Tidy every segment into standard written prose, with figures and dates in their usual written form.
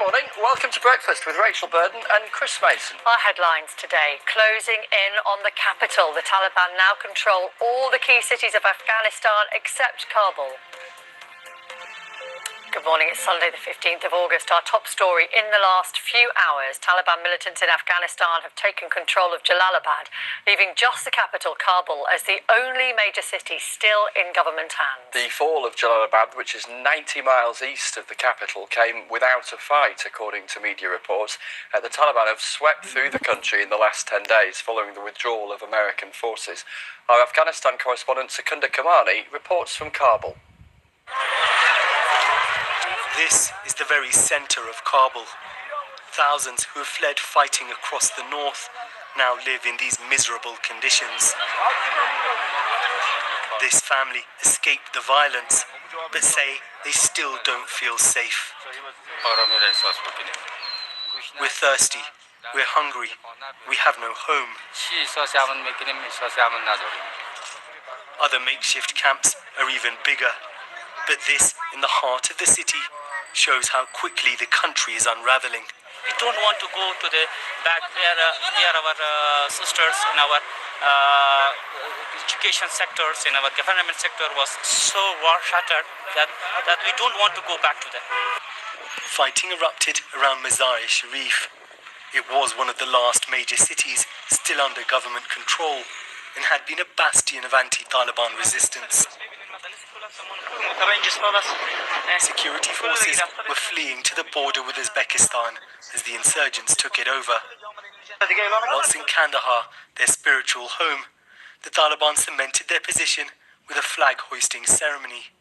morning. Welcome to Breakfast with Rachel Burden and Chris Mason. Our headlines today. Closing in on the capital. The Taliban now control all the key cities of Afghanistan except Kabul. Good morning, it's Sunday the 15th of August. Our top story in the last few hours. Taliban militants in Afghanistan have taken control of Jalalabad, leaving just the capital, Kabul, as the only major city still in government hands. The fall of Jalalabad, which is 90 miles east of the capital, came without a fight, according to media reports. The Taliban have swept through the country in the last 10 days following the withdrawal of American forces. Our Afghanistan correspondent Secunda Kamani reports from Kabul. This is the very centre of Kabul. Thousands who have fled fighting across the north now live in these miserable conditions. This family escaped the violence, but say they still don't feel safe. We're thirsty, we're hungry, we have no home. Other makeshift camps are even bigger, but this, in the heart of the city, shows how quickly the country is unravelling. We don't want to go to the back where our sisters in our education sectors, in our government sector was so war-shattered that we don't want to go back to them. Fighting erupted around Mazar-e-Sharif. It was one of the last major cities still under government control and had been a bastion of anti-Taliban resistance. Security forces were fleeing to the border with Uzbekistan as the insurgents took it over. Whilst in Kandahar, their spiritual home, the Taliban cemented their position with a flag-hoisting ceremony.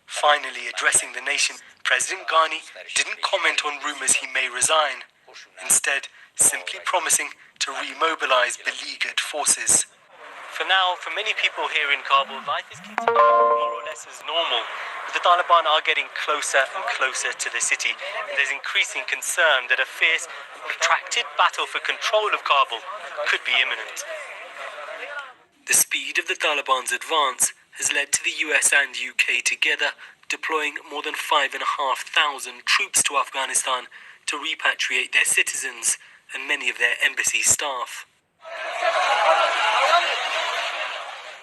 Finally addressing the nation, President Ghani didn't comment on rumours he may resign, instead simply promising to remobilise beleaguered forces. For now, for many people here in Kabul, life is continuing more or less as normal. But the Taliban are getting closer and closer to the city, and there's increasing concern that a fierce, protracted battle for control of Kabul could be imminent. The speed of the Taliban's advance has led to the US and UK together deploying more than 5,500 troops to Afghanistan to repatriate their citizens and many of their embassy staff.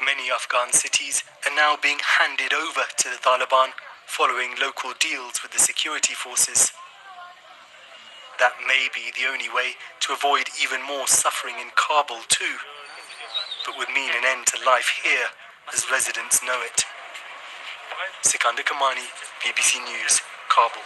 Many Afghan cities are now being handed over to the Taliban following local deals with the security forces. That may be the only way to avoid even more suffering in Kabul too, but would mean an end to life here as residents know it. Secunda Kamani, BBC News, Kabul.